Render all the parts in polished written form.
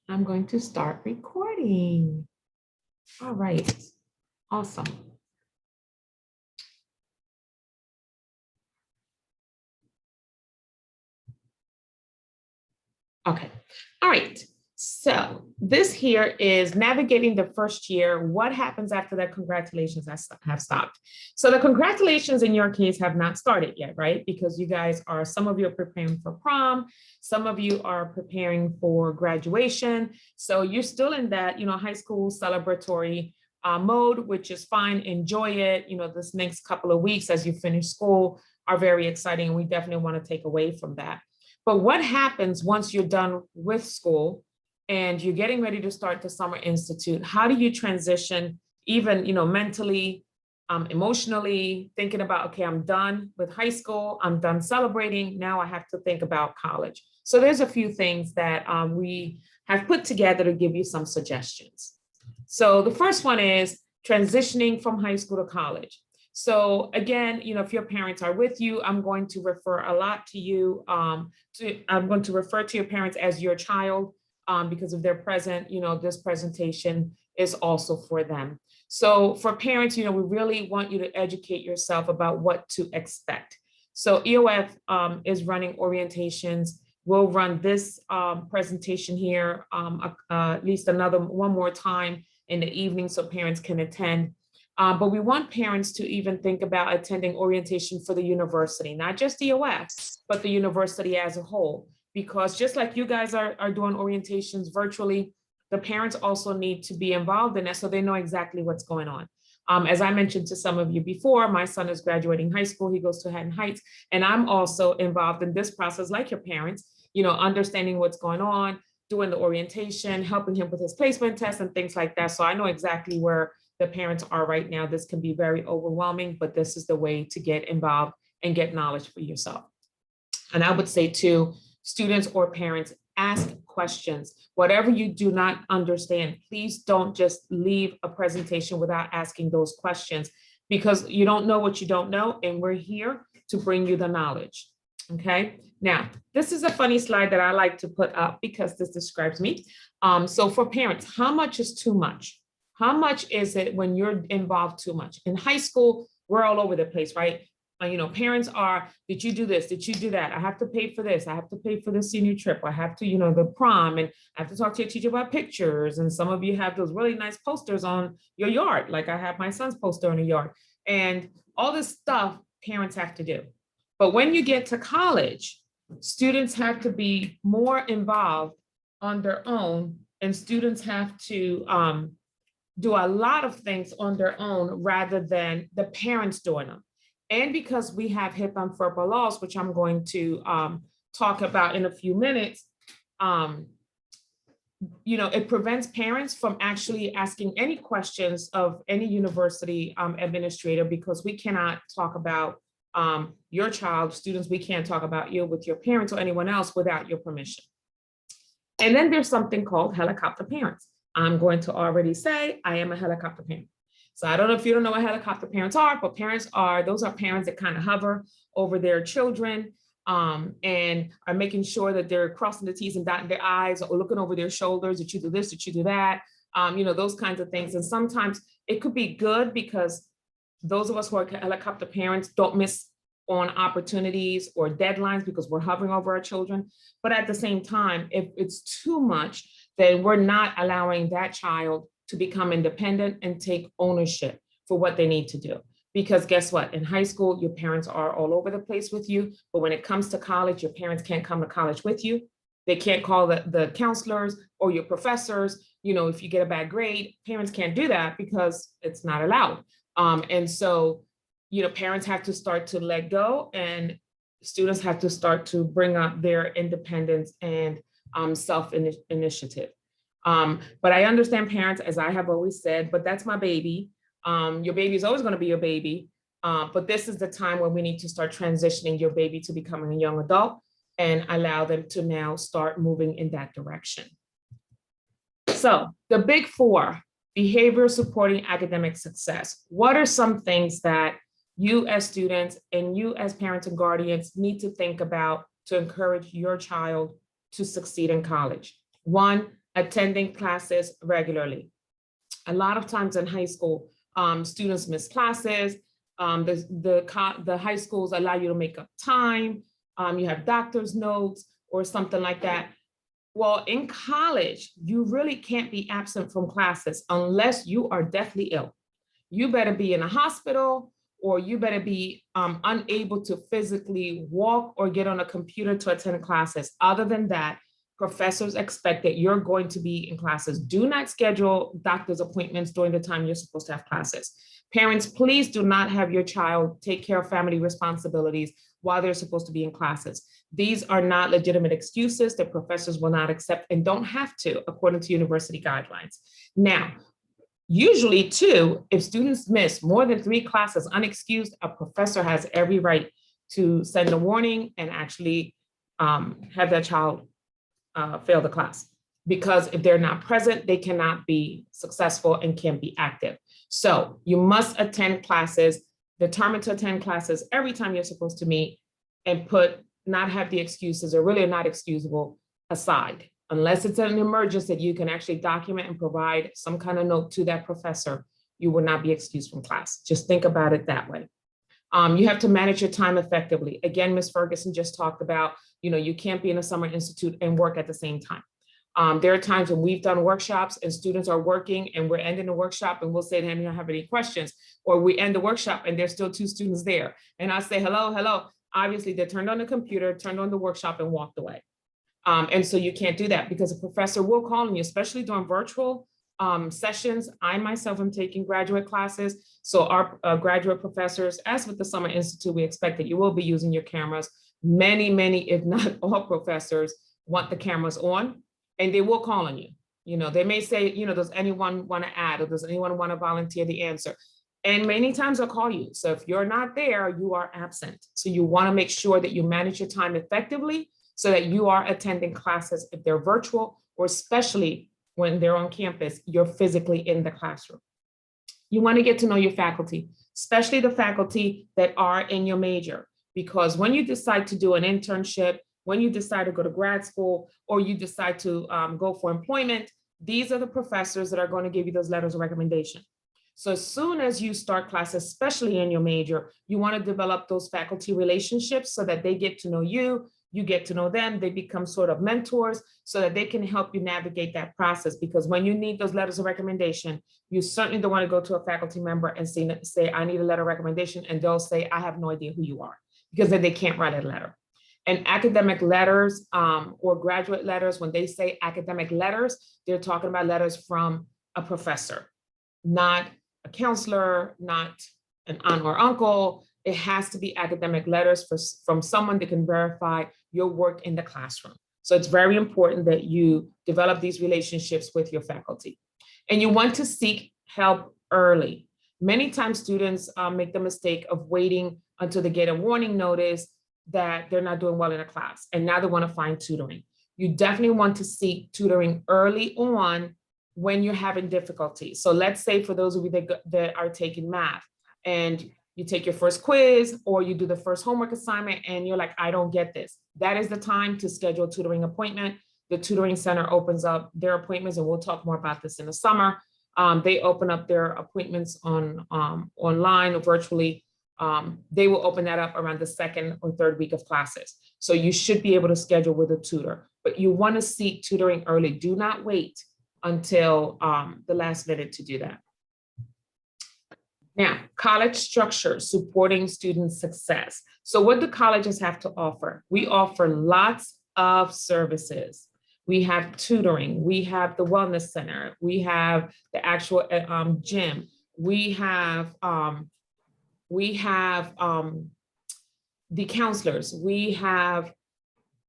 I'm going to start recording. All right, awesome. Okay, all right. So this here is navigating the first year. What happens after that? Congratulations have stopped. So the congratulations in your case have not started yet, right? Because you guys are, some of you are preparing for prom, some of you are preparing for graduation. So you're still in that, high school celebratory mode, which is fine. Enjoy it. This next couple of weeks as you finish school are very exciting. And we definitely want to take away from that. But what happens once you're done with school and you're getting ready to start the Summer Institute? How do you transition even, mentally, emotionally, thinking about, okay, I'm done with high school, I'm done celebrating, now I have to think about college. So there's a few things that we have put together to give you some suggestions. So the first one is transitioning from high school to college. So again, if your parents are with you, I'm going to refer a lot to you. I'm going to refer to your parents as your child because if they're present, this presentation is also for them. So for parents, we really want you to educate yourself about what to expect. So EOF is running orientations. We'll run this presentation here at least one more time in the evening so parents can attend. But we want parents to even think about attending orientation for the university, not just EOF, but the university as a whole. Because just like you guys are doing orientations virtually, the parents also need to be involved in it so they know exactly what's going on. As I mentioned to some of you before, my son is graduating high school. He goes to Haddon Heights, and I'm also involved in this process like your parents, understanding what's going on, doing the orientation, helping him with his placement test and things like that. So I know exactly where the parents are right now. This can be very overwhelming, but this is the way to get involved and get knowledge for yourself. And I would say to students or parents, ask questions. Whatever you do not understand, please don't just leave a presentation without asking those questions because you don't know what you don't know, and we're here to bring you the knowledge. Okay, now this is a funny slide that I like to put up because this describes me. So for parents, how much is too much? How much is it when you're involved too much? In high school, we're all over the place, right? Parents are, did you do this? Did you do that? I have to pay for this. I have to pay for the senior trip. I have to, the prom, and I have to talk to your teacher about pictures. And some of you have those really nice posters on your yard. Like I have my son's poster on the yard, and all this stuff parents have to do. But when you get to college, students have to be more involved on their own, and students have to, do a lot of things on their own rather than the parents doing them. And because we have HIPAA and FERPA laws, which I'm going to talk about in a few minutes, it prevents parents from actually asking any questions of any university administrator because we cannot talk about your child, students, we can't talk about you with your parents or anyone else without your permission. And then there's something called helicopter parents. I'm going to already say I am a helicopter parent. So I don't know if you don't know what helicopter parents are, but those are parents that kind of hover over their children and are making sure that they're crossing the T's and dotting their I's or looking over their shoulders, that you do this, that you do that, those kinds of things. And sometimes it could be good because those of us who are helicopter parents don't miss on opportunities or deadlines because we're hovering over our children. But at the same time, if it's too much, then we're not allowing that child to become independent and take ownership for what they need to do. Because guess what? In high school, your parents are all over the place with you. But when it comes to college, your parents can't come to college with you. They can't call the counselors or your professors. If you get a bad grade, parents can't do that because it's not allowed. And so, parents have to start to let go, and students have to start to bring up their independence and self-initiative. But I understand parents, as I have always said, but that's my baby. Your baby is always going to be your baby. But this is the time when we need to start transitioning your baby to becoming a young adult and allow them to now start moving in that direction. So the big four, behavior supporting academic success. What are some things that you as students and you as parents and guardians need to think about to encourage your child to succeed in college? One, attending classes regularly. A lot of times in high school, students miss classes. The high schools allow you to make up time. You have doctor's notes or something like that. Well, in college, you really can't be absent from classes unless you are deathly ill. You better be in a hospital, or you better be unable to physically walk or get on a computer to attend classes. Other than that, professors expect that you're going to be in classes. Do not schedule doctor's appointments during the time you're supposed to have classes. Parents, please do not have your child take care of family responsibilities while they're supposed to be in classes. These are not legitimate excuses that professors will not accept and don't have to, according to university guidelines. Now, usually too, if students miss more than 3 classes unexcused, a professor has every right to send a warning and actually have that child fail the class. Because if they're not present, they cannot be successful and can't be active. So you must attend classes, determined to attend classes every time you're supposed to meet, and not have the excuses, or really not excusable, aside. Unless it's an emergency that you can actually document and provide some kind of note to that professor, you will not be excused from class. Just think about it that way. You have to manage your time effectively. Again, Ms. Ferguson just talked about, you can't be in a summer institute and work at the same time. There are times when we've done workshops and students are working and we're ending the workshop and we'll say to them, you don't have any questions, or we end the workshop and there's still 2 students there. And I say, hello. Obviously they turned on the computer, turned on the workshop and walked away. And so you can't do that because a professor will call on you, especially during virtual sessions. I myself am taking graduate classes. So our graduate professors, as with the Summer Institute, we expect that you will be using your cameras. Many, if not all professors want the cameras on, and they will call on you. They may say, does anyone want to add, or does anyone want to volunteer the answer? And many times they'll call you. So if you're not there, you are absent. So you want to make sure that you manage your time effectively so that you are attending classes if they're virtual, or especially when they're on campus, you're physically in the classroom. You want to get to know your faculty, especially the faculty that are in your major, because when you decide to do an internship, when you decide to go to grad school, or you decide to go for employment, these are the professors that are going to give you those letters of recommendation. So as soon as you start classes, especially in your major, you want to develop those faculty relationships so that they get to know you, you get to know them, they become sort of mentors so that they can help you navigate that process. Because when you need those letters of recommendation, you certainly don't want to go to a faculty member and say, I need a letter of recommendation, and they'll say, I have no idea who you are, because then they can't write a letter. And academic letters or graduate letters, when they say academic letters, they're talking about letters from a professor, not a counselor, not an aunt or uncle. It has to be academic letters from someone that can verify your work in the classroom. So it's very important that you develop these relationships with your faculty. And you want to seek help early. Many times students make the mistake of waiting until they get a warning notice that they're not doing well in a class, and now they want to find tutoring. You definitely want to seek tutoring early on when you're having difficulty. So let's say for those of you that are taking math, and you take your first quiz or you do the first homework assignment and you're like, I don't get this. That is the time to schedule a tutoring appointment. The tutoring center opens up their appointments, and we'll talk more about this in the summer. They open up their appointments online or virtually. They will open that up around the 2nd or 3rd week of classes. So you should be able to schedule with a tutor, but you want to seek tutoring early. Do not wait until the last minute to do that. Now, college structure supporting student success. So what do colleges have to offer? We offer lots of services. We have tutoring, we have the wellness center, we have the actual gym, we have the counselors, we have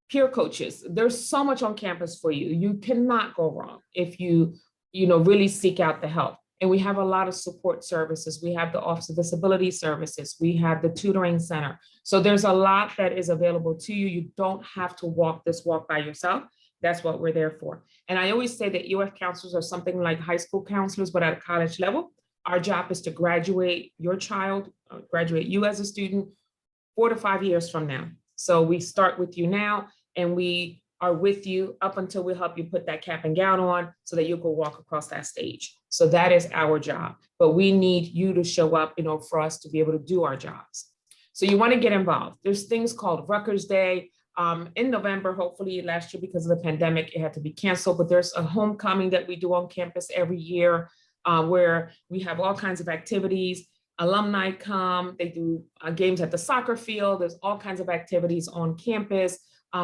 peer coaches. There's so much on campus for you. You cannot go wrong if you really seek out the help. And we have a lot of support services. We have the Office of Disability Services. We have the tutoring center. So there's a lot that is available to you. You don't have to walk this walk by yourself. That's what we're there for. And I always say that EOF counselors are something like high school counselors, but at a college level. Our job is to graduate your child, graduate you as a student 4 to 5 years from now. So we start with you now, and we are with you up until we help you put that cap and gown on so that you can walk across that stage. So that is our job, but we need you to show up, for us to be able to do our jobs. So you want to get involved. There's things called Rutgers Day. In November, hopefully last year because of the pandemic, it had to be canceled, but there's a homecoming that we do on campus every year where we have all kinds of activities. Alumni come, they do games at the soccer field. There's all kinds of activities on campus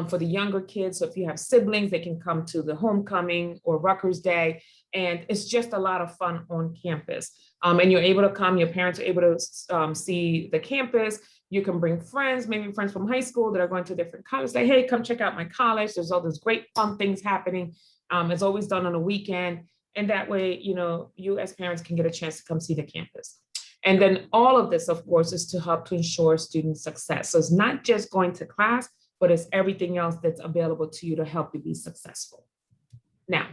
for the younger kids. So if you have siblings, they can come to the homecoming or Rutgers Day. And it's just a lot of fun on campus. And you're able to come, your parents are able to see the campus. You can bring friends, maybe friends from high school that are going to different colleges. Say, hey, come check out my college. There's all these great fun things happening. It's always done on a weekend. And that way, you as parents can get a chance to come see the campus. And then all of this, of course, is to help to ensure student success. So it's not just going to class, but it's everything else that's available to you to help you be successful. Now,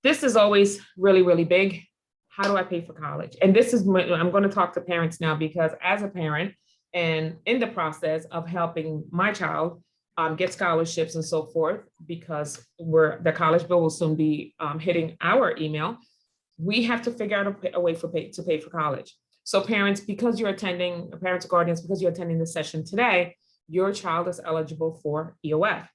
this is always really, really big. How do I pay for college? And this is, I'm going to talk to parents now because as a parent and in the process of helping my child get scholarships and so forth, because the college bill will soon be hitting our email, we have to figure out a way to pay for college. So parents, because you're attending, parents or guardians, because you're attending the session today, your child is eligible for EOF,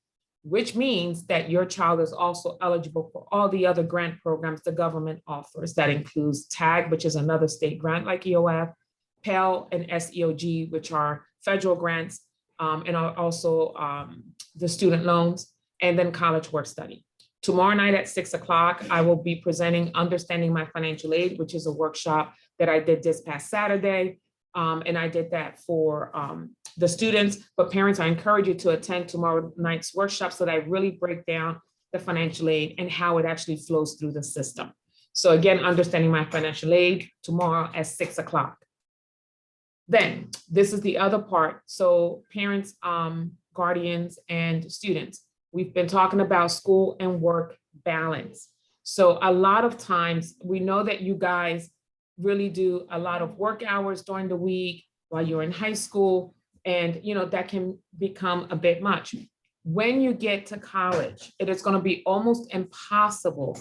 which means that your child is also eligible for all the other grant programs the government offers. That includes TAG, which is another state grant like EOF, Pell and SEOG, which are federal grants, and are also the student loans, and then college work study. Tomorrow night at 6 o'clock, I will be presenting Understanding My Financial Aid, which is a workshop that I did this past Saturday. And I did that for the students, but parents, I encourage you to attend tomorrow night's workshop so that I really break down the financial aid and how it actually flows through the system. So again, Understanding My Financial Aid tomorrow at 6 o'clock. Then this is the other part. So parents, guardians, and students, we've been talking about school and work balance. So a lot of times we know that you guys really do a lot of work hours during the week while you're in high school, and that can become a bit much. When you get to college, it is going to be almost impossible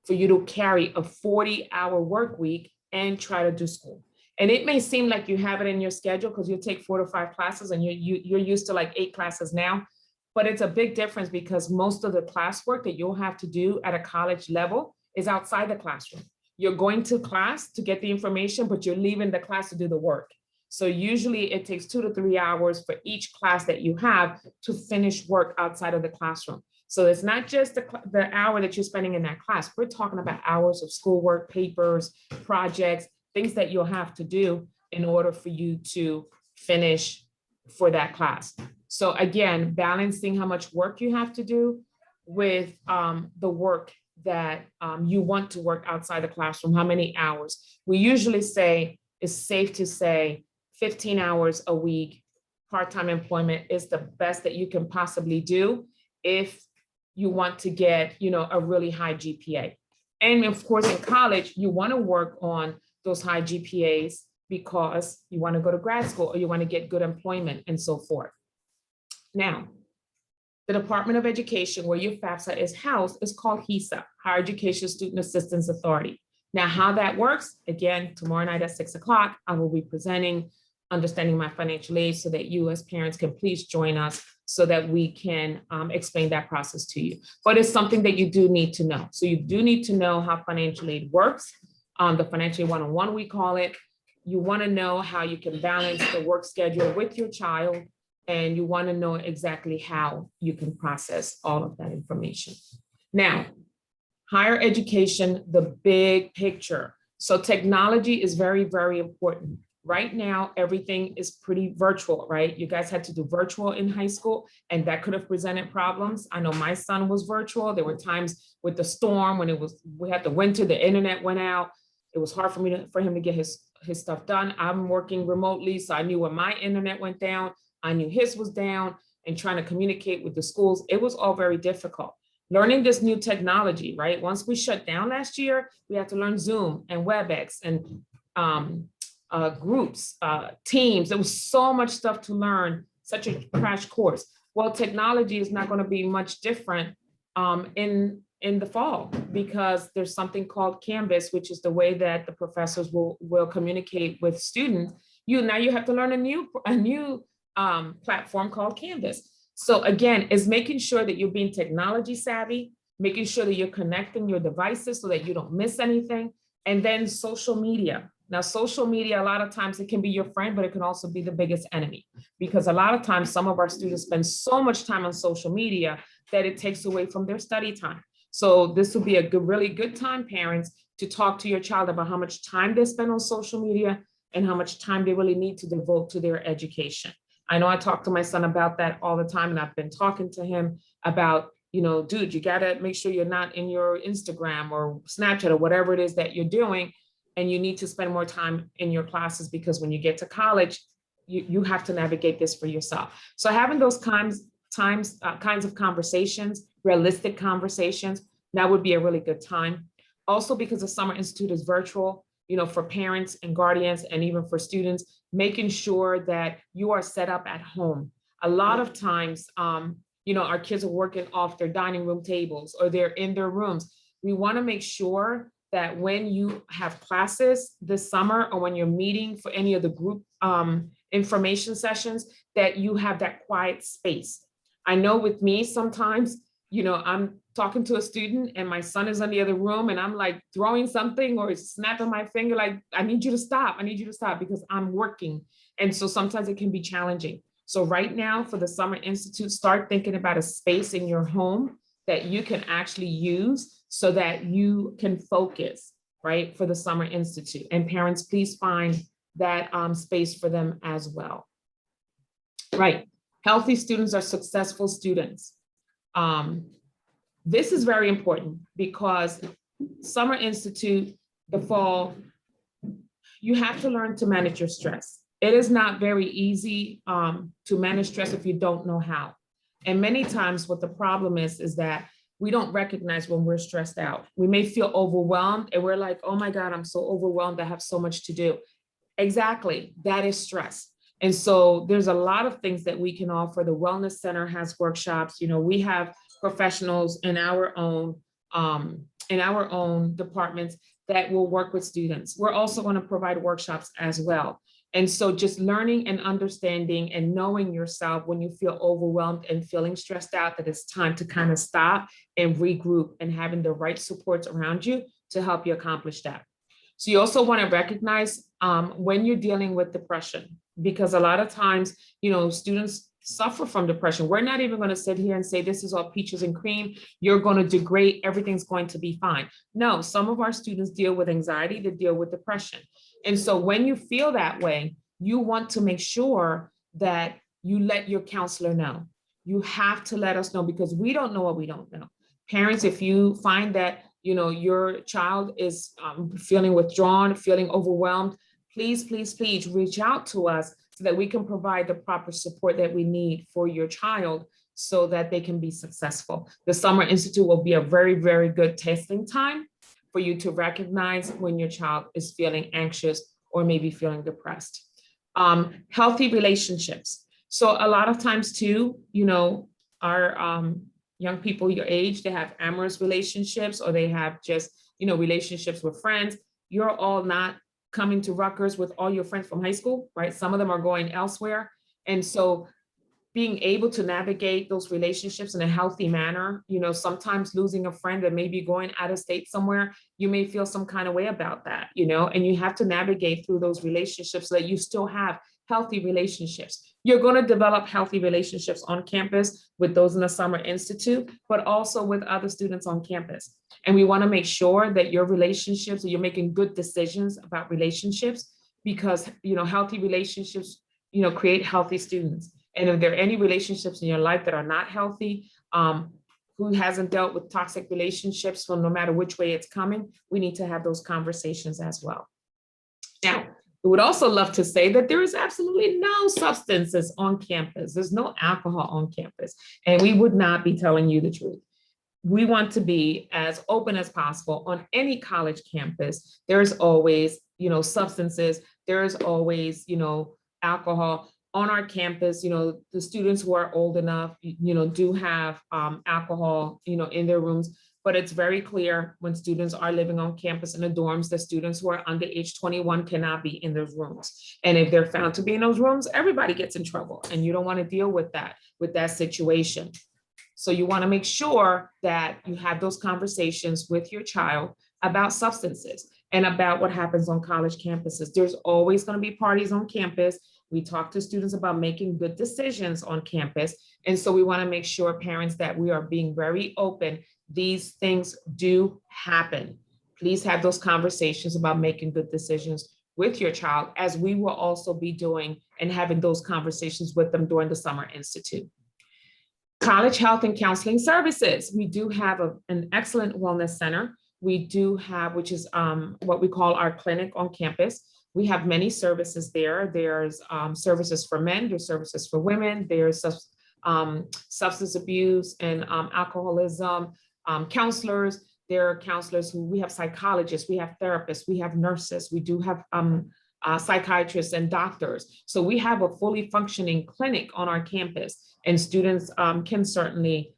for you to carry a 40-hour work week and try to do school. And it may seem like you have it in your schedule because you take 4 to 5 classes and you're used to like 8 classes now, but it's a big difference because most of the classwork that you'll have to do at a college level is outside the classroom. You're going to class to get the information, but you're leaving the class to do the work. So usually it takes 2 to 3 hours for each class that you have to finish work outside of the classroom. So it's not just the hour that you're spending in that class. We're talking about hours of schoolwork, papers, projects, things that you'll have to do in order for you to finish for that class. So again, balancing how much work you have to do with the work that you want to work outside the classroom, how many hours. We usually say it's safe to say 15 hours a week, part-time employment is the best that you can possibly do if you want to get, a really high GPA. And of course, in college, you want to work on those high GPAs because you want to go to grad school or you want to get good employment and so forth. Now, the Department of Education, where your FAFSA is housed, is called HESA, Higher Education Student Assistance Authority. Now, how that works, again, tomorrow night at 6 o'clock, I will be presenting Understanding My Financial Aid so that you as parents can please join us so that we can explain that process to you. But it's something that you do need to know. So you do need to know how financial aid works. The financial aid 101, we call it. You want to know how you can balance the work schedule with your child, and you want to know exactly how you can process all of that information. Now, higher education, the big picture. So technology is very, very important. Right now, everything is pretty virtual, right? You guys had to do virtual in high school, and that could have presented problems. I know my son was virtual. There were times with the storm when we had the winter, the internet went out. It was hard for him to get his stuff done. I'm working remotely, so I knew when my internet went down, I knew his was down, and trying to communicate with the schools, it was all very difficult. Learning this new technology, right? Once we shut down last year, we had to learn Zoom and WebEx and groups, teams. There was so much stuff to learn, such a crash course. Well, technology is not going to be much different in the fall, because there's something called Canvas, which is the way that the professors will communicate with students. You have to learn a new platform called Canvas. So again, is making sure that you're being technology savvy, making sure that you're connecting your devices so that you don't miss anything. And then social media. Now, social media, a lot of times it can be your friend, but it can also be the biggest enemy, because a lot of times some of our students spend so much time on social media that it takes away from their study time. So this would be a really good time, parents, to talk to your child about how much time they spend on social media and how much time they really need to devote to their education. I know I talk to my son about that all the time, and I've been talking to him about, dude, you got to make sure you're not in your Instagram or Snapchat or whatever it is that you're doing. And you need to spend more time in your classes, because when you get to college, you have to navigate this for yourself. So having those kinds of conversations, realistic conversations, that would be a really good time. Also, because the Summer Institute is virtual, for parents and guardians and even for students, making sure that you are set up at home. A lot of times, our kids are working off their dining room tables or they're in their rooms. We want to make sure that when you have classes this summer, or when you're meeting for any of the group information sessions, that you have that quiet space. I know with me, sometimes, I'm talking to a student and my son is in the other room and I'm like throwing something or snapping my finger, like, I need you to stop. I need you to stop, because I'm working. And so sometimes it can be challenging. So right now, for the Summer Institute, start thinking about a space in your home that you can actually use so that you can focus, right, for the Summer Institute. And parents, please find that space for them as well. Right. Healthy students are successful students. This is very important, because Summer Institute, the fall, you have to learn to manage your stress. It is not very easy to manage stress if you don't know how. And many times what the problem is that we don't recognize when we're stressed out. We may feel overwhelmed and we're like, oh my God, I'm so overwhelmed, I have so much to do. Exactly, that is stress. And so there's a lot of things that we can offer. The Wellness Center has workshops. We have professionals in our own departments that will work with students. We're also going to provide workshops as well. And so just learning and understanding and knowing yourself when you feel overwhelmed and feeling stressed out, that it's time to kind of stop and regroup, and having the right supports around you to help you accomplish that. So you also want to recognize when you're dealing with depression, because a lot of times, students suffer from depression. We're not even going to sit here and say, this is all peaches and cream, you're going to do great, everything's going to be fine. No, some of our students deal with anxiety, they deal with depression. And so when you feel that way, you want to make sure that you let your counselor know. You have to let us know, because we don't know what we don't know. Parents, if you find that, your child is feeling withdrawn, feeling overwhelmed, please, please, please reach out to us so that we can provide the proper support that we need for your child so that they can be successful. The Summer Institute will be a very, very good testing time for you to recognize when your child is feeling anxious or maybe feeling depressed. Healthy relationships. So a lot of times too, our young people your age, they have amorous relationships, or they have just, relationships with friends. You're all not coming to Rutgers with all your friends from high school, right? Some of them are going elsewhere. And so being able to navigate those relationships in a healthy manner, sometimes losing a friend that may be going out of state somewhere, you may feel some kind of way about that, and you have to navigate through those relationships so that you still have healthy relationships. You're going to develop healthy relationships on campus with those in the Summer Institute, but also with other students on campus. And we want to make sure that your relationships, that you're making good decisions about relationships, because, healthy relationships, create healthy students. And if there are any relationships in your life that are not healthy, who hasn't dealt with toxic relationships, well, no matter which way it's coming, we need to have those conversations as well. Now, we would also love to say that there is absolutely no substances on campus. There's no alcohol on campus, and we would not be telling you the truth. We want to be as open as possible. On any college campus, there's always, substances, there's always, alcohol. on our campus, the students who are old enough, do have alcohol, in their rooms. But it's very clear when students are living on campus in the dorms, the students who are under age 21 cannot be in those rooms. And if they're found to be in those rooms, everybody gets in trouble. And you don't want to deal with that situation. So you want to make sure that you have those conversations with your child about substances and about what happens on college campuses. There's always going to be parties on campus. We talk to students about making good decisions on campus. And so we want to make sure, parents, that we are being very open. These things do happen. Please have those conversations about making good decisions with your child, as we will also be doing and having those conversations with them during the Summer Institute. College health and counseling services. We do have an excellent wellness center. We do have, which is what we call our clinic on campus. We have many services there. There's services for men, there's services for women, there's substance abuse and alcoholism counselors. There are counselors we have psychologists, we have therapists, we have nurses, we do have psychiatrists and doctors. So we have a fully functioning clinic on our campus, and students can certainly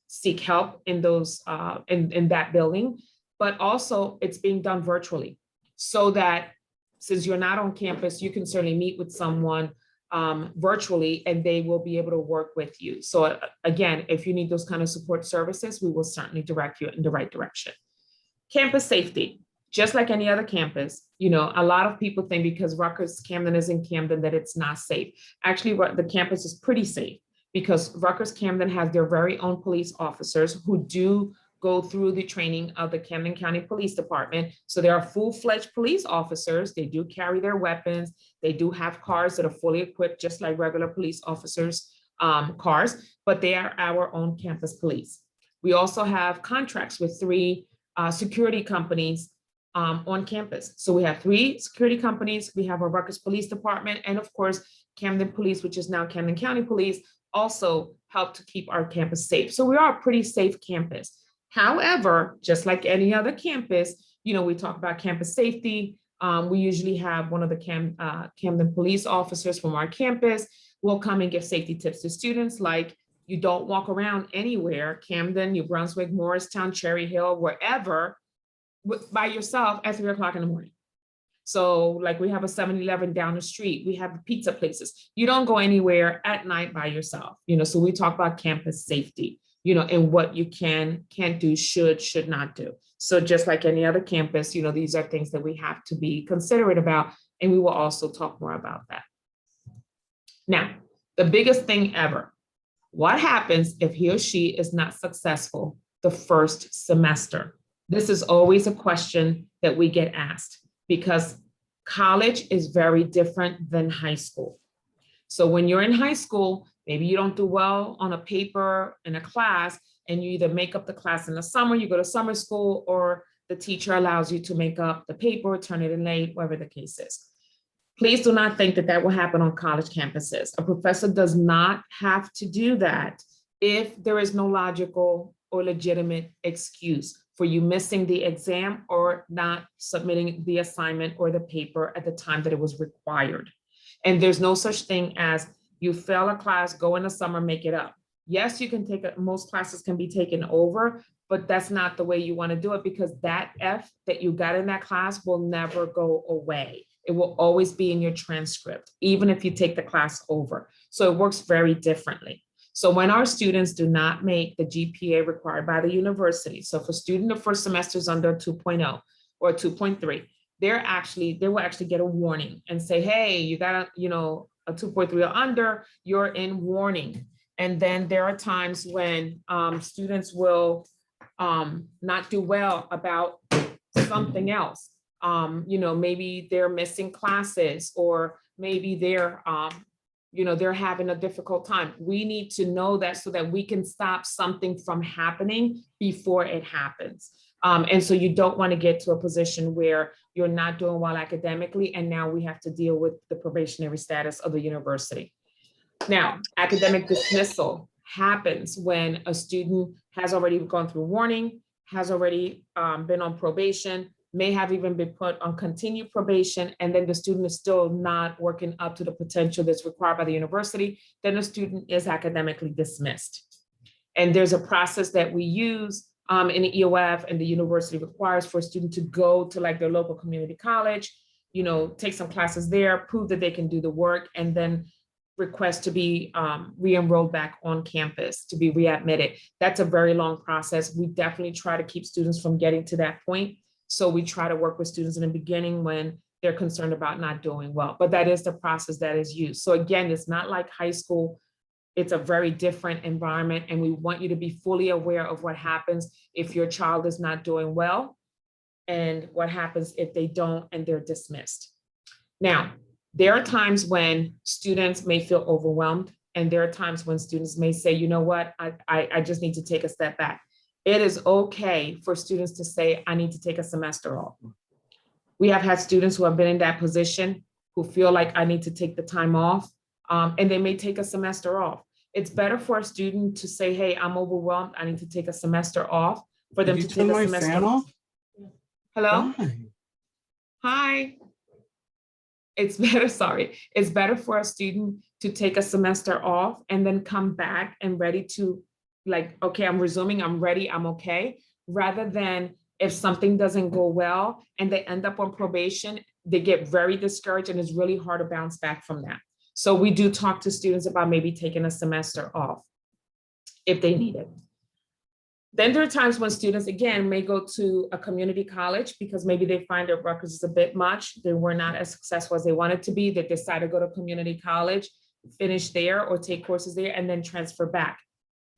seek help in those in that building, but also it's being done virtually, so that since you're not on campus, you can certainly meet with someone virtually, and they will be able to work with you. So again, if you need those kind of support services, we will certainly direct you in the right direction. Campus safety, just like any other campus, a lot of people think because Rutgers-Camden is in Camden that it's not safe. Actually, the campus is pretty safe, because Rutgers-Camden has their very own police officers who do go through the training of the Camden County Police Department. So they are full-fledged police officers. They do carry their weapons. They do have cars that are fully equipped, just like regular police officers' cars, but they are our own campus police. We also have contracts with 3 security companies on campus. So we have 3 security companies. We have a Rutgers Police Department, and of course, Camden Police, which is now Camden County Police, also help to keep our campus safe. So we are a pretty safe campus. However, just like any other campus, we talk about campus safety. We usually have one of the Camden police officers from our campus will come and give safety tips to students, like you don't walk around anywhere, Camden, New Brunswick, Morristown, Cherry Hill, wherever, by yourself at 3 o'clock in the morning. So like we have a 7-Eleven down the street, we have pizza places. You don't go anywhere at night by yourself, so we talk about campus safety, and what you can't do, should not do. So just like any other campus, these are things that we have to be considerate about, and we will also talk more about that. Now, the biggest thing ever, what happens if he or she is not successful the first semester? This is always a question that we get asked, because college is very different than high school. So when you're in high school, maybe you don't do well on a paper in a class, and you either make up the class in the summer, you go to summer school, or the teacher allows you to make up the paper, turn it in late, whatever the case is. Please do not think that will happen on college campuses. A professor does not have to do that if there is no logical or legitimate excuse for you missing the exam or not submitting the assignment or the paper at the time that it was required. And there's no such thing as you fail a class, go in the summer, make it up. Yes, you can take it, most classes can be taken over, but that's not the way you want to do it, because that F that you got in that class will never go away. It will always be in your transcript, even if you take the class over. So it works very differently. So when our students do not make the GPA required by the university, so if a student the first semester is under 2.0 or 2.3, they will actually get a warning and say, hey, you got a 2.3 or under, you're in warning. And then there are times when students will not do well about something else. Maybe they're missing classes, or maybe they're having a difficult time. We need to know that so that we can stop something from happening before it happens. And so you don't want to get to a position where you're not doing well academically, and now we have to deal with the probationary status of the university. Now, academic dismissal happens when a student has already gone through warning, has already been on probation, may have even been put on continued probation, and then the student is still not working up to the potential that's required by the university, then the student is academically dismissed. And there's a process that we use in the EOF, and the university requires for a student to go to like their local community college, take some classes there, prove that they can do the work, and then request to be re-enrolled back on campus, to be readmitted. That's a very long process. We definitely try to keep students from getting to that point. So we try to work with students in the beginning when they're concerned about not doing well, but that is the process that is used. So again, it's not like high school. It's a very different environment, and we want you to be fully aware of what happens if your child is not doing well, and what happens if they don't and they're dismissed. Now, there are times when students may feel overwhelmed, and there are times when students may say, you know what, I just need to take a step back. It is okay for students to say, I need to take a semester off. We have had students who have been in that position who feel like I need to take the time off, and they may take a semester off. It's better for a student to say, hey, I'm overwhelmed, I need to take a semester off, for them to take a semester off. Hello? Hi. It's better, sorry. It's better for a student to take a semester off and then come back and ready to, like, okay, I'm resuming, I'm ready, I'm okay, rather than if something doesn't go well and they end up on probation, they get very discouraged, and it's really hard to bounce back from that. So we do talk to students about maybe taking a semester off if they need it. Then there are times when students, again, may go to a community college because maybe they find that Rutgers is a bit much. They were not as successful as they wanted to be. They decide to go to community college, finish there or take courses there, and then transfer back.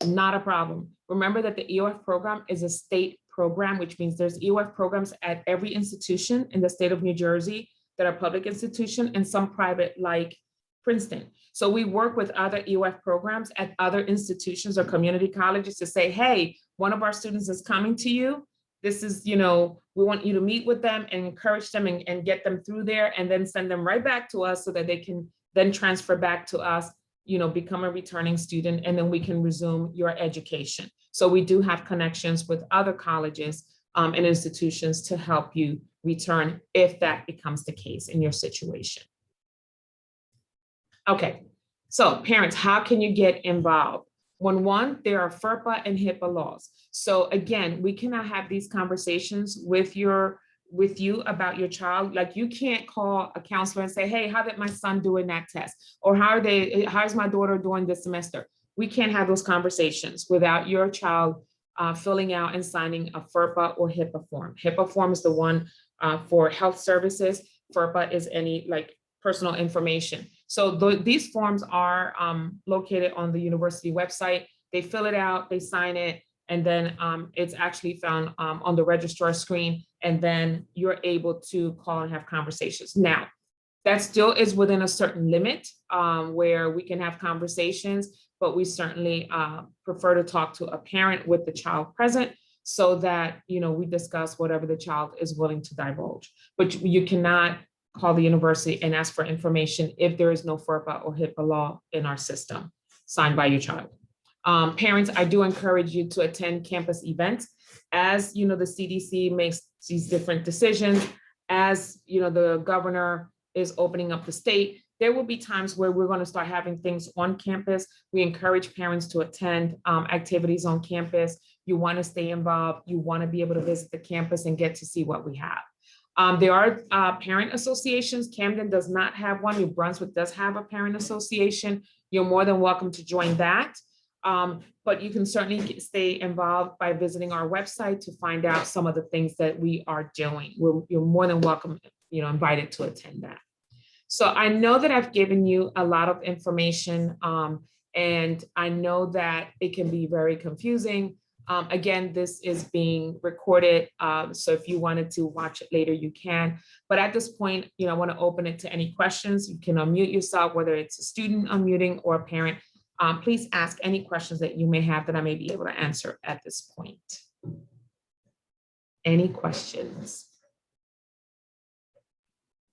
Not a problem. Remember that the EOF program is a state program, which means there's EOF programs at every institution in the state of New Jersey that are public institution, and some private like Princeton. So we work with other EOF programs at other institutions or community colleges to say, hey, one of our students is coming to you. This is, we want you to meet with them and encourage them and get them through there, and then send them right back to us so that they can then transfer back to us, become a returning student, and then we can resume your education. So we do have connections with other colleges and institutions to help you return if that becomes the case in your situation. Okay, so parents, how can you get involved? One, there are FERPA and HIPAA laws. So again, we cannot have these conversations with you about your child. Like, you can't call a counselor and say, hey, how did my son do in that test? Or how's my daughter doing this semester? We can't have those conversations without your child filling out and signing a FERPA or HIPAA form. HIPAA form is the one for health services. FERPA is any personal information. So these forms are located on the university website. They fill it out, they sign it, and then it's actually found on the registrar screen, and then you're able to call and have conversations. Now, that still is within a certain limit where we can have conversations, but we certainly prefer to talk to a parent with the child present so that, we discuss whatever the child is willing to divulge. But you cannot call the university and ask for information if there is no FERPA or HIPAA law in our system signed by your child. Parents, I do encourage you to attend campus events. As the CDC makes these different decisions, as the governor is opening up the state, there will be times where we're going to start having things on campus. We encourage parents to attend activities on campus. You want to stay involved. You want to be able to visit the campus and get to see what we have. There are parent associations. Camden does not have one. New Brunswick does have a parent association. You're more than welcome to join that. But you can certainly stay involved by visiting our website to find out some of the things that we are doing. You're more than welcome, invited to attend that. So I know that I've given you a lot of information, and I know that it can be very confusing. Again, this is being recorded, so if you wanted to watch it later, you can. But at this point, I want to open it to any questions. You can unmute yourself, whether it's a student unmuting or a parent. Please ask any questions that you may have that I may be able to answer at this point. Any questions?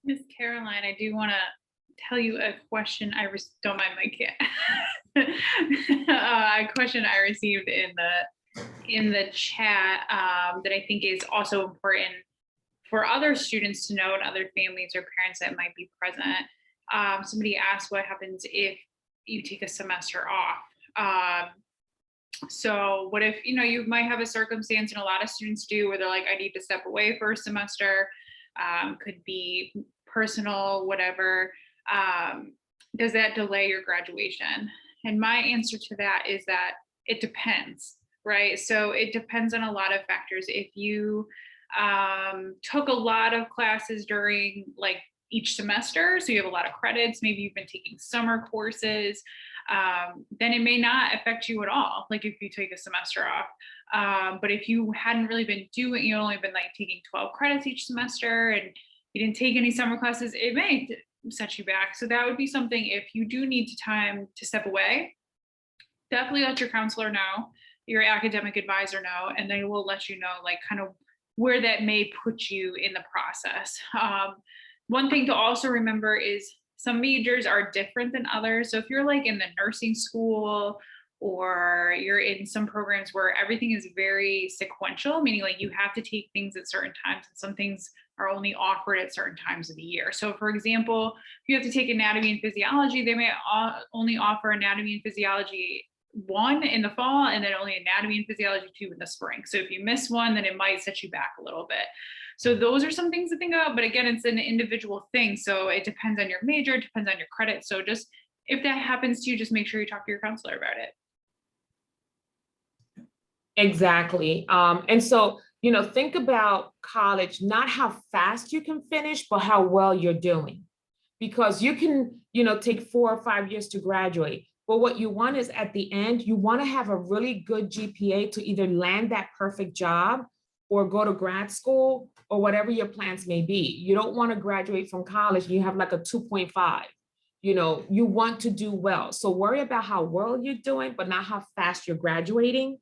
Miss Caroline, I do want to tell you a question I don't mind my cat. A question I received in the chat that I think is also important For other students to know and other families or parents that might be present, somebody asked what happens if you take a semester off. So what if, you might have a circumstance, and a lot of students do, where they're like, I need to step away for a semester, could be personal, whatever. Does that delay your graduation? And my answer to that is that it depends, right? So it depends on a lot of factors. If you took a lot of classes during like each semester, so you have a lot of credits, maybe you've been taking summer courses, then it may not affect you at all, like if you take a semester off. But if you hadn't really been doing, you only been like taking 12 credits each semester and you didn't take any summer classes, it may set you back. So that would be something, if you do need time to step away, definitely let your counselor know, your academic advisor know, and they will let you know like kind of where that may put you in the process. One thing to also remember is some majors are different than others. So if you're like in the nursing school, or you're in some programs where everything is very sequential, meaning like you have to take things at certain times, and some things are only offered at certain times of the year. So for example, if you have to take anatomy and physiology, they may only offer anatomy and physiology 1 in the fall, and then only anatomy and physiology 2 in the spring. So if you miss one, then it might set you back a little bit. So those are some things to think about, but again, it's an individual thing. So it depends on your major, it depends on your credit. So just, if that happens to you, just make sure you talk to your counselor about it. Exactly. And so, think about college, not how fast you can finish, but how well you're doing. Because you can, take 4 or 5 years to graduate. But what you want is at the end, you want to have a really good GPA to either land that perfect job or go to grad school or whatever your plans may be. You don't want to graduate from college and you have like a 2.5. You want to do well. So worry about how well you're doing, but not how fast you're graduating,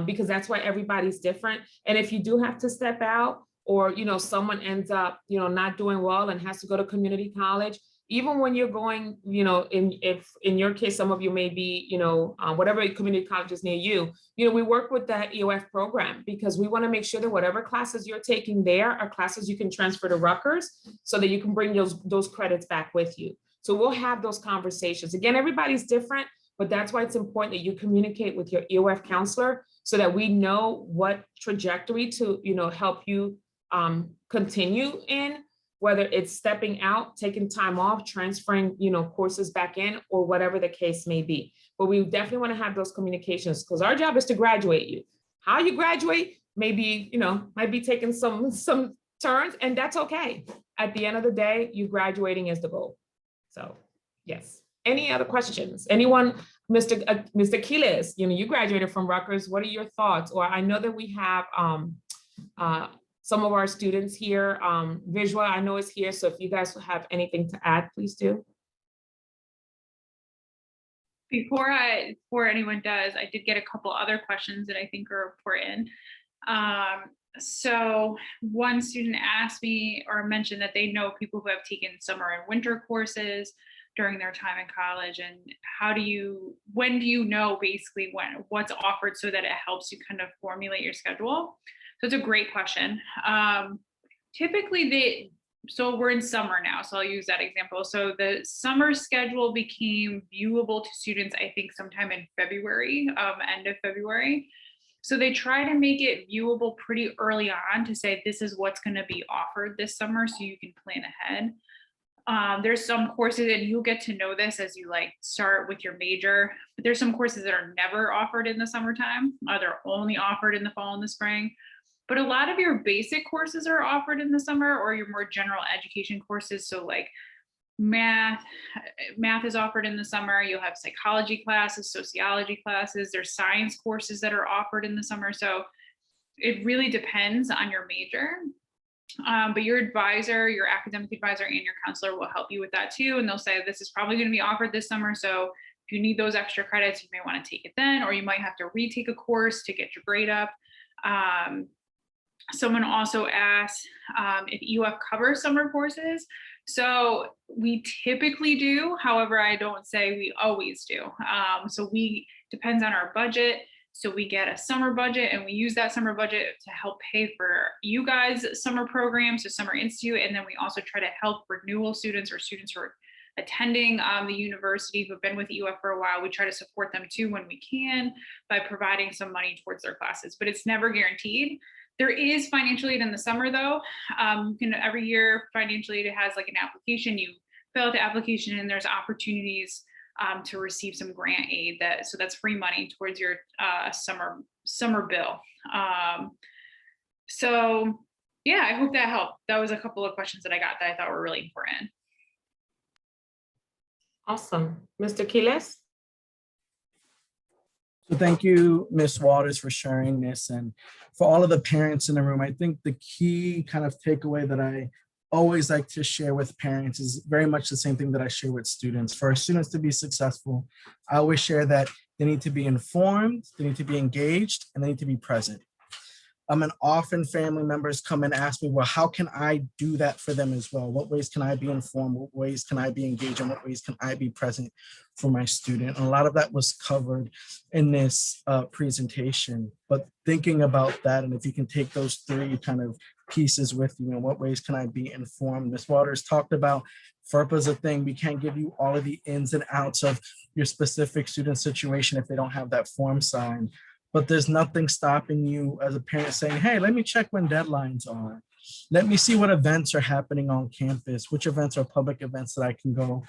because that's why everybody's different. And if you do have to step out, or someone ends up not doing well and has to go to community college, even when you're going, if in your case some of you may be whatever community college is near you, we work with that EOF program, because we want to make sure that whatever classes you're taking there are classes you can transfer to Rutgers, so that you can bring those credits back with you. So we'll have those conversations. Again, everybody's different, but that's why it's important that you communicate with your EOF counselor, so that we know what trajectory to help you continue in, whether it's stepping out, taking time off, transferring, courses back in, or whatever the case may be. But we definitely want to have those communications, because our job is to graduate you. How you graduate, maybe, might be taking some turns, and that's okay. At the end of the day, you graduating is the goal. So, yes. Any other questions? Anyone? Mr. Quiles, you graduated from Rutgers. What are your thoughts? Or I know that we have some of our students here. Visual, I know, is here. So if you guys have anything to add, please do. Before anyone does, I did get a couple other questions that I think are important. So one student asked me or mentioned that they know people who have taken summer and winter courses during their time in college, and when do you know basically what's offered, so that it helps you kind of formulate your schedule? So it's a great question. Typically so we're in summer now, so I'll use that example. So the summer schedule became viewable to students, I think sometime in February, end of February. So they try to make it viewable pretty early on, to say this is what's going to be offered this summer, so you can plan ahead. There's some courses, and you'll get to know this as you start with your major, but there's some courses that are never offered in the summertime, or they're only offered in the fall and the spring. But a lot of your basic courses are offered in the summer, or your more general education courses. So like math is offered in the summer. You'll have psychology classes, sociology classes. There's science courses that are offered in the summer. So it really depends on your major. But your advisor, your academic advisor, and your counselor will help you with that too. And they'll say, this is probably going to be offered this summer. So if you need those extra credits, you may want to take it then, or you might have to retake a course to get your grade up. Someone also asked if EOF covers summer courses. So we typically do. However, I don't say we always do. So depends on our budget. So we get a summer budget and we use that summer budget to help pay for you guys' summer programs, so Summer Institute. And then we also try to help renewal students or students who are attending the university who've been with EOF for a while. We try to support them too when we can by providing some money towards their classes, but it's never guaranteed. There is financial aid in the summer though. Every year financial aid has like an application. You fill out the application and there's opportunities to receive some grant aid so that's free money towards your summer bill. So yeah, I hope that helped. That was a couple of questions that I got that I thought were really important. Awesome. Mr. Quiles? So thank you, Ms. Waters, for sharing this. And for all of the parents in the room, I think the key kind of takeaway that I always like to share with parents is very much the same thing that I share with students. For our students to be successful, I always share that they need to be informed, they need to be engaged, and they need to be present. And often family members come and ask me, well, how can I do that for them as well? What ways can I be informed? What ways can I be engaged? And what ways can I be present for my student? And a lot of that was covered in this presentation, but thinking about that, and if you can take those three kind of pieces with you, and what ways can I be informed? Ms. Waters talked about FERPA is a thing. We can't give you all of the ins and outs of your specific student situation if they don't have that form signed. But there's nothing stopping you as a parent saying, hey, let me check when deadlines are. Let me see what events are happening on campus, which events are public events that I can go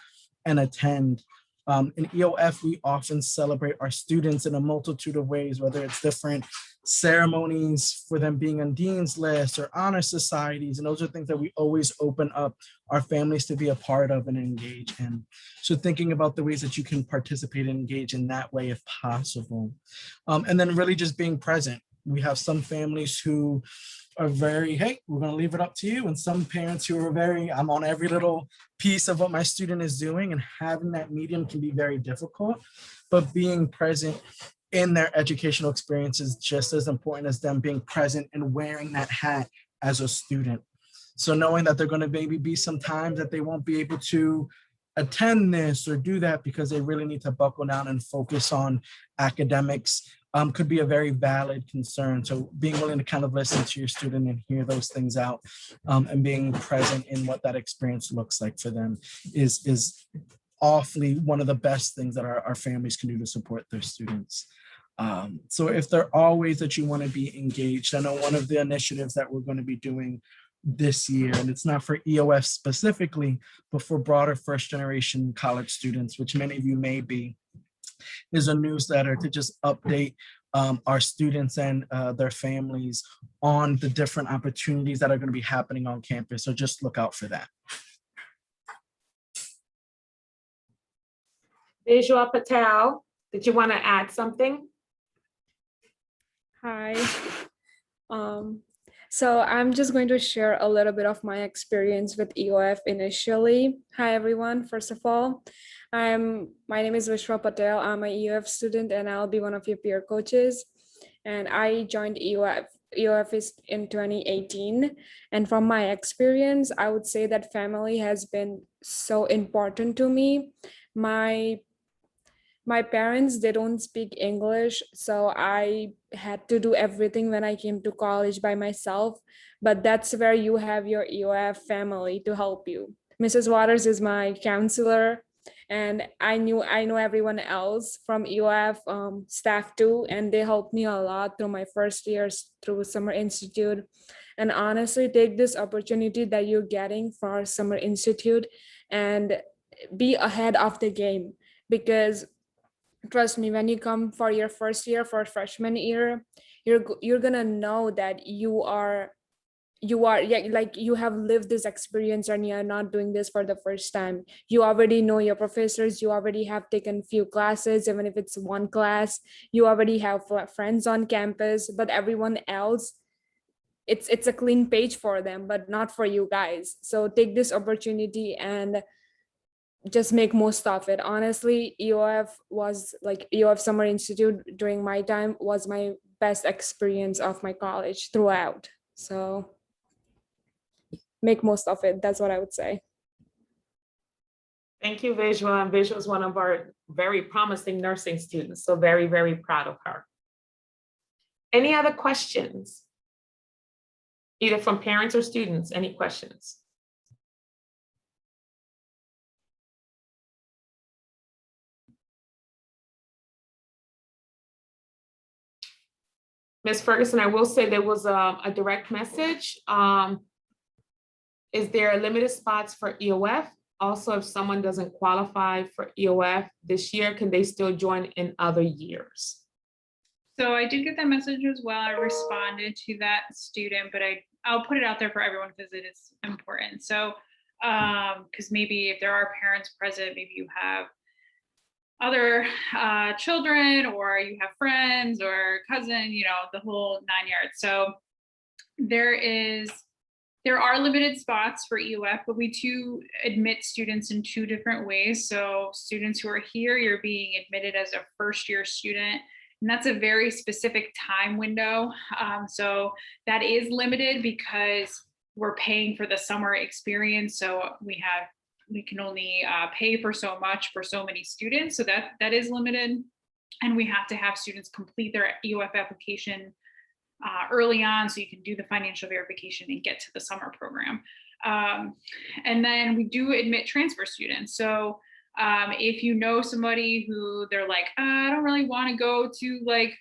and attend. In EOF, we often celebrate our students in a multitude of ways, whether it's different ceremonies for them being on Dean's List or honor societies. And those are things that we always open up our families to be a part of and engage in. So thinking about the ways that you can participate and engage in that way if possible. And then really just being present. We have some families who are very, hey, we're going to leave it up to you. And some parents who are very, I'm on every little piece of what my student is doing, and having that medium can be very difficult, but being present in their educational experience is just as important as them being present and wearing that hat as a student. So knowing that they're going to maybe be some times that they won't be able to attend this or do that because they really need to buckle down and focus on academics could be a very valid concern. So being willing to kind of listen to your student and hear those things out and being present in what that experience looks like for them is awfully one of the best things that our families can do to support their students. So if there are ways that you want to be engaged, I know one of the initiatives that we're going to be doing this year, and it's not for EOF specifically, but for broader first generation college students, which many of you may be, is a newsletter to just update our students and their families on the different opportunities that are going to be happening on campus. So just look out for that. Visual Patel, did you want to add something? Hi. So I'm just going to share a little bit of my experience with EOF initially. Hi, everyone. First of all, my name is Vishwa Patel. I'm an EOF student and I'll be one of your peer coaches. And I joined EOF. EOF is in 2018. And from my experience, I would say that family has been so important to me. My parents, they don't speak English, so I had to do everything when I came to college by myself. But that's where you have your EOF family to help you. Mrs. Waters is my counselor, and I know everyone else from EOF staff too, and they helped me a lot through my first years through Summer Institute. And honestly, take this opportunity that you're getting for Summer Institute and be ahead of the game, because trust me, when you come for your first year, for freshman year, you're gonna know that you have lived this experience and you're not doing this for the first time. You already know your professors, you already have taken few classes, even if it's one class, you already have friends on campus, but everyone else, it's a clean page for them, but not for you guys. So take this opportunity and just make most of it. Honestly, EOF Summer Institute during my time was my best experience of my college throughout. So make most of it. That's what I would say. Thank you, Visual. And Visual is one of our very promising nursing students. So very, very proud of her. Any other questions? Either from parents or students, any questions? Ms. Ferguson, I will say there was a direct message. Is there limited spots for EOF? Also, if someone doesn't qualify for EOF this year, can they still join in other years? So I did get that message as well. I responded to that student, but I'll put it out there for everyone because it is important. So, because maybe if there are parents present, maybe you have other children, or you have friends or cousin, the whole 9 yards. So there are limited spots for EOF, but we do admit students in 2 different ways. So students who are here, you're being admitted as a first-year student, and that's a very specific time window. So that is limited because we're paying for the summer experience. So we can only pay for so much for so many students. So that is limited. And we have to have students complete their EOF application early on, so you can do the financial verification and get to the summer program. And then we do admit transfer students. So if you know somebody who they're like, I don't really want to go to like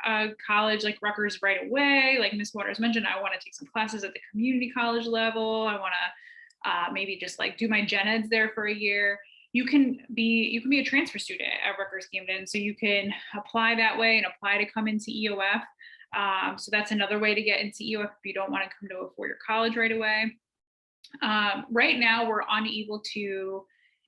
a college like Rutgers right away, like Ms. Waters mentioned, I want to take some classes at the community college level. I want to maybe just like do my gen eds there for a year. You can be a transfer student at Rutgers-Camden, so you can apply that way and apply to come into EOF. So that's another way to get into EOF if you don't want to come to a 4-year college right away. Right now, we're unable to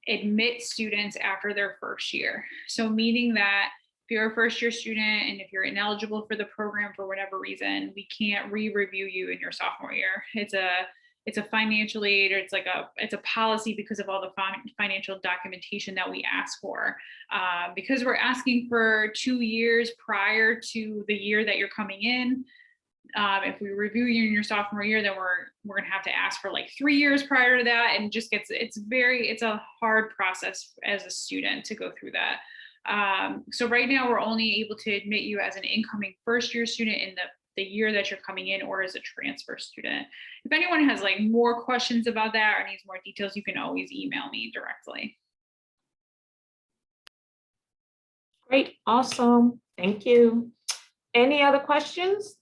admit students after their first year. So meaning that if you're a first-year student and if you're ineligible for the program for whatever reason, we can't re-review you in your sophomore year. It's a financial aid, or it's a policy because of all the financial documentation that we ask for. Because we're asking for 2 years prior to the year that you're coming in. If we review you in your sophomore year, then we're gonna have to ask for like 3 years prior to that, and just it's a hard process as a student to go through that. So right now we're only able to admit you as an incoming first-year student in the year that you're coming in, or as a transfer student. If anyone has like more questions about that or needs more details, you can always email me directly. Great, awesome, thank you. Any other questions?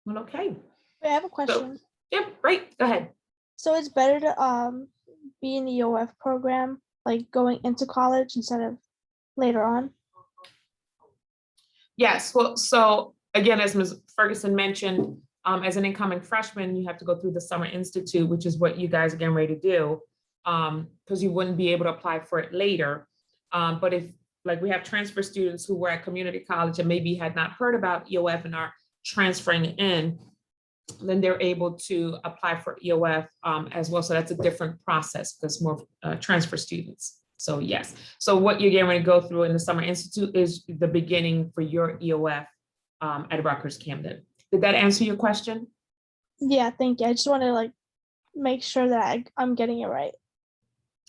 Well, okay. I have a question. Yeah, great, go ahead. So it's better to be in the EOF program, like going into college instead of later on? Yes, well, so again, as Ms. Ferguson mentioned, as an incoming freshman, you have to go through the Summer Institute, which is what you guys are getting ready to do, because you wouldn't be able to apply for it later. But if, like, we have transfer students who were at community college and maybe had not heard about EOF and are transferring in, then they're able to apply for EOF as well. So that's a different process because more transfer students. So yes, so what you're getting ready to go through in the Summer Institute is the beginning for your EOF at Rutgers-Camden. Did that answer your question? Yeah, thank you. I just want to like make sure that I'm getting it right.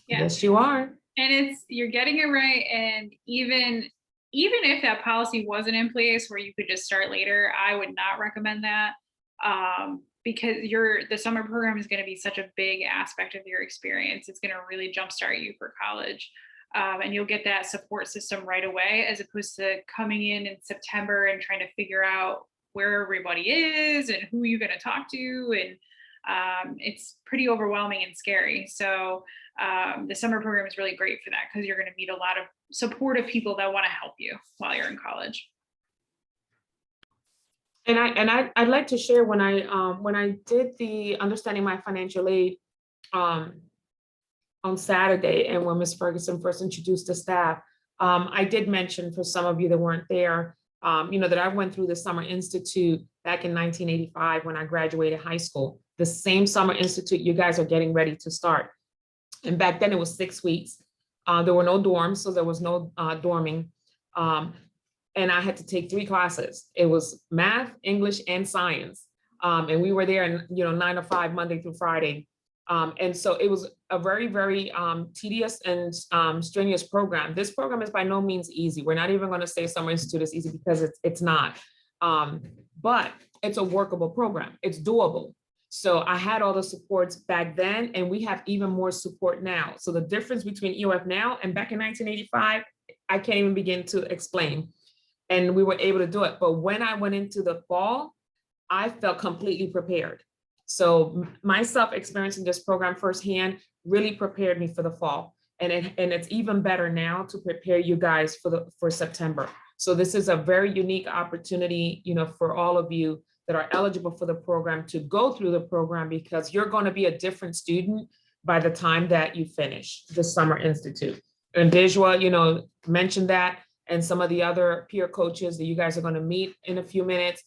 Yeah. Yes, you are. And you're getting it right. And even if that policy wasn't in place where you could just start later, I would not recommend that. Because the summer program is going to be such a big aspect of your experience. It's going to really jumpstart you for college. And you'll get that support system right away, as opposed to coming in September and trying to figure out where everybody is and who you're going to talk to. And it's pretty overwhelming and scary. So the summer program is really great for that, because you're going to meet a lot of supportive people that want to help you while you're in college. And I'd like to share when I did the Understanding My Financial Aid on Saturday, and when Ms. Ferguson first introduced the staff, I did mention, for some of you that weren't there, that I went through the Summer Institute back in 1985 when I graduated high school. The same Summer Institute you guys are getting ready to start. And back then it was 6 weeks. There were no dorms, so there was no dorming. And I had to take 3 classes. It was math, English, and science. And we were there in 9 to 5, Monday through Friday. And so it was a very, very tedious and strenuous program. This program is by no means easy. We're not even going to say Summer Institute is easy because it's not. But it's a workable program. It's doable. So I had all the supports back then, and we have even more support now. So the difference between EOF now and back in 1985, I can't even begin to explain. And we were able to do it. But when I went into the fall, I felt completely prepared. So myself experiencing this program firsthand really prepared me for the fall. And it's even better now to prepare you guys for September. So this is a very unique opportunity, for all of you that are eligible for the program to go through the program, because you're going to be a different student by the time that you finish the Summer Institute. And Dijwa, mentioned that, and some of the other peer coaches that you guys are going to meet in a few minutes.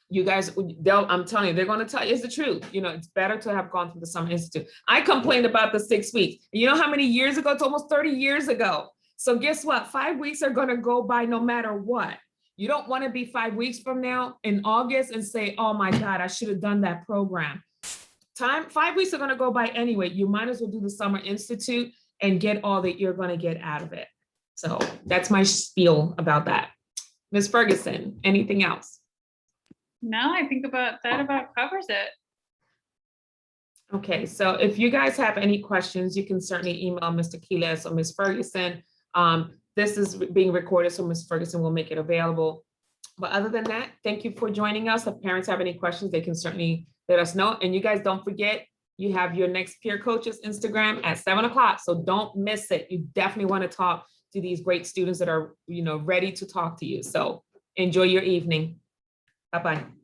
You guys, I'm telling you, they're going to tell you it's the truth. It's better to have gone through the Summer Institute. I complained about the 6 weeks. You know how many years ago? It's almost 30 years ago. So guess what? 5 weeks are going to go by no matter what. You don't want to be 5 weeks from now in August and say, oh my God, I should have done that program. 5 weeks are going to go by anyway. You might as well do the Summer Institute and get all that you're going to get out of it. So that's my spiel about that. Ms. Ferguson, anything else? No, I think that about covers it. Okay, so if you guys have any questions, you can certainly email Mr. Quiles or Ms. Ferguson. This is being recorded, so Ms. Ferguson will make it available. But other than that, thank you for joining us. If parents have any questions, they can certainly let us know. And you guys don't forget, you have your next peer coaches Instagram at 7 o'clock. So don't miss it. You definitely want to talk to these great students that are, ready to talk to you. So enjoy your evening. Bye-bye.